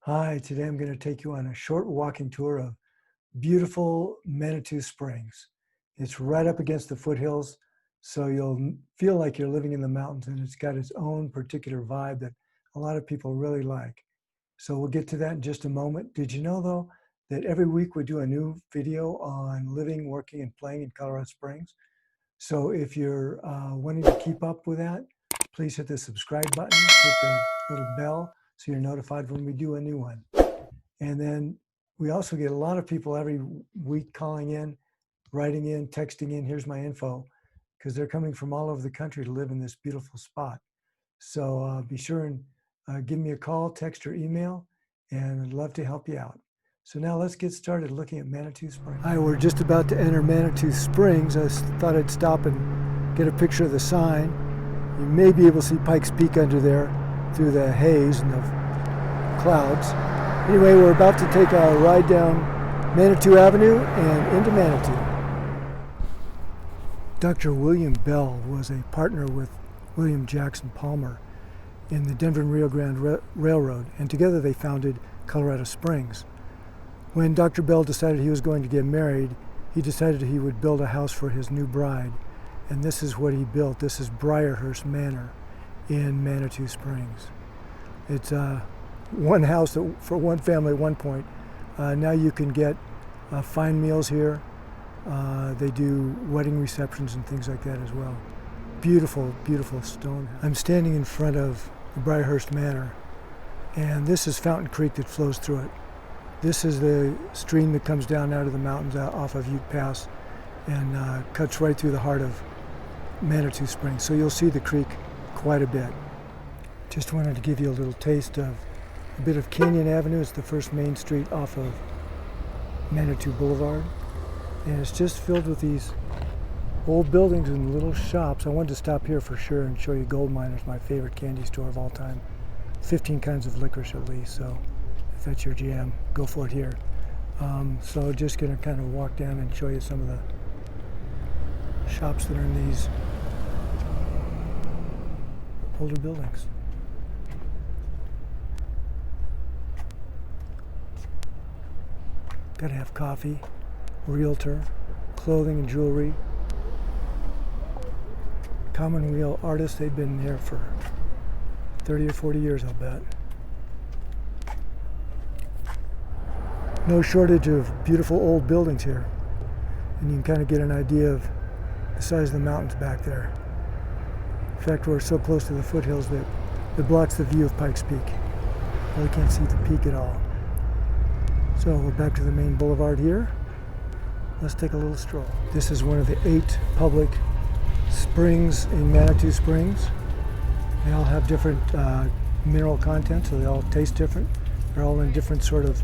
Hi, today I'm going to take you on a short walking tour of beautiful Manitou Springs. It's right up against the foothills, so you'll feel like you're living in the mountains, and it's got its own particular vibe that a lot of people really like. So we'll get to that in just a moment. Did you know, though, that every week we do a new video on living, working, and playing in Colorado Springs? So if you're wanting to keep up with that, please hit the subscribe button, hit the little bell so you're notified when we do a new one. And then we also get a lot of people every week calling in, writing in, texting in, here's my info, because they're coming from all over the country to live in this beautiful spot. So be sure and give me a call, text, or email, and I'd love to help you out. So now let's get started looking at Manitou Springs. Hi, we're just about to enter Manitou Springs. I thought I'd stop and get a picture of the sign. You may be able to see Pikes Peak under there through the haze and the clouds. Anyway, we're about to take a ride down Manitou Avenue and into Manitou. Dr. William Bell was a partner with William Jackson Palmer in the Denver and Rio Grande Railroad, and together they founded Colorado Springs. When Dr. Bell decided he was going to get married, he decided he would build a house for his new bride, and this is what he built. This is Briarhurst Manor in Manitou Springs. It's one house for one family at one point. Now you can get fine meals here. They do wedding receptions and things like that as well. Beautiful, beautiful stone. I'm standing in front of the Briarhurst Manor, and this is Fountain Creek that flows through it. This is the stream that comes down out of the mountains off of Ute Pass and cuts right through the heart of Manitou Springs. So you'll see the creek quite a bit. Just wanted to give you a little taste of a bit of Canyon Avenue. It's the first main street off of Manitou Boulevard. And it's just filled with these old buildings and little shops. I wanted to stop here for sure and show you Gold Miners, my favorite candy store of all time. 15 kinds of licorice at least, so if that's your jam, go for it here. So just gonna kind of walk down and show you some of the shops that are in these older buildings. Gotta have coffee, realtor, clothing and jewelry. Commonweal artists, they've been here for 30 or 40 years, I'll bet. No shortage of beautiful old buildings here. And you can kind of get an idea of the size of the mountains back there. In fact, we're so close to the foothills that it blocks the view of Pikes Peak. Really can't see the peak at all. So we're back to the main boulevard here. Let's take a little stroll. This is one of the 8 public springs in Manitou Springs. They all have different mineral content, so they all taste different. They're all in different sort of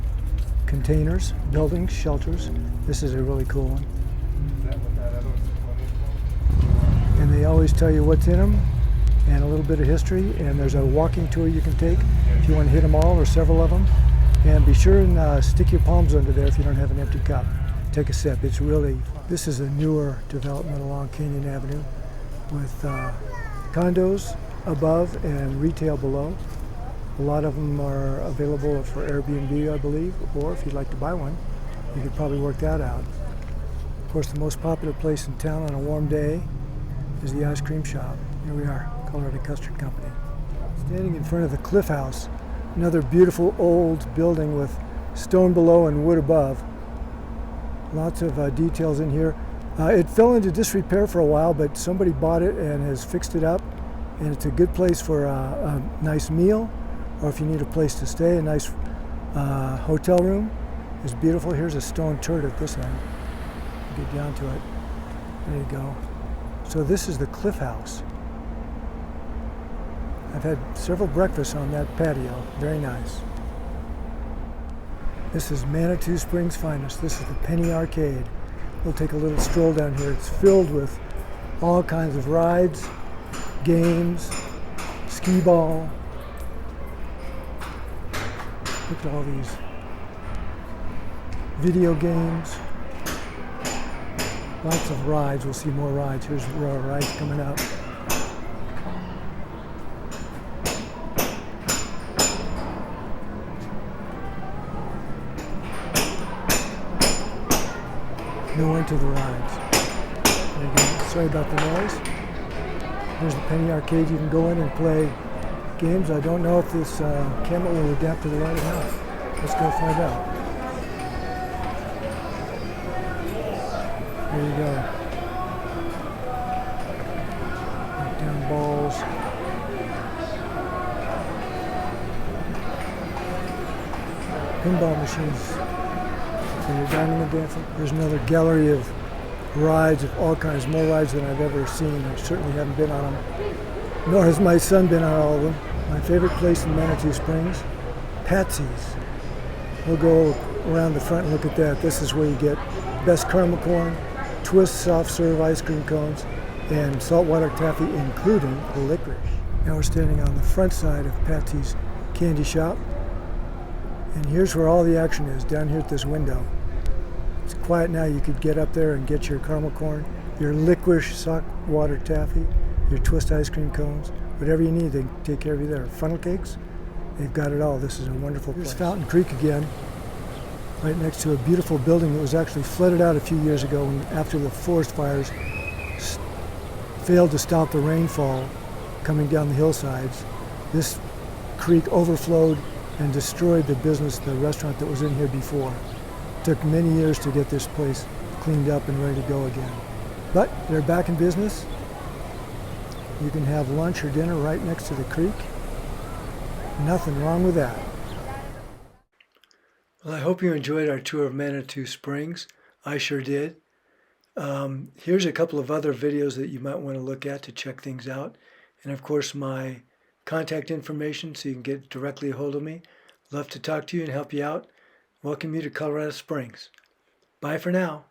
containers, buildings, shelters. This is a really cool one. And they always tell you what's in them and a little bit of history, and there's a walking tour you can take if you want to hit them all or several of them. And be sure and stick your palms under there if you don't have an empty cup. Take a sip. It's really, this is a newer development along Canyon Avenue with condos above and retail below. A lot of them are available for Airbnb, I believe, or if you'd like to buy one, you could probably work that out. Of course, the most popular place in town on a warm day is the ice cream shop. Here we are, Colorado Custard Company. Standing in front of the Cliff House, another beautiful old building with stone below and wood above. Lots of details in here. It fell into disrepair for a while, but somebody bought it and has fixed it up. And it's a good place for a nice meal, or if you need a place to stay, a nice hotel room. It's beautiful. Here's a stone turret at this end. Get down to it. There you go. So this is the Cliff House. I've had several breakfasts on that patio. Very nice. This is Manitou Springs' finest. This is the Penny Arcade. We'll take a little stroll down here. It's filled with all kinds of rides, games, skee ball. Look at all these video games. Lots of rides. We'll see more rides. Here's our rides coming up. no end to the rides. And again, sorry about the noise. Here's the Penny Arcade. You can go in and play games. I don't know if this camera will adapt to the ride or not. Let's go find out. There you go. Knock down balls. Pinball machines for your dining and dancing. There's another gallery of rides of all kinds, more rides than I've ever seen. I certainly haven't been on them, nor has my son been on all of them. My favorite place in Manitou Springs, Patsy's. We'll go around the front and look at that. This is where you get best caramel corn, twist soft serve ice cream cones, and saltwater taffy, including the licorice. Now we're standing on the front side of Patsy's candy shop. And here's where all the action is, down here at this window. It's quiet now. You could get up there and get your caramel corn, your licorice saltwater taffy, your twist ice cream cones, whatever you need, they can take care of you there. Funnel cakes, they've got it all. This is a wonderful place. Here's Fountain Creek again, right next to a beautiful building that was actually flooded out a few years ago after the forest fires failed to stop the rainfall coming down the hillsides. This creek overflowed and destroyed the business, the restaurant that was in here before. It took many years to get this place cleaned up and ready to go again. But they're back in business. You can have lunch or dinner right next to the creek. Nothing wrong with that. Well, I hope you enjoyed our tour of Manitou Springs. I sure did. Here's a couple of other videos that you might want to look at to check things out. And of course, my contact information so you can get directly a hold of me. Love to talk to you and help you out. Welcome you to Colorado Springs. Bye for now.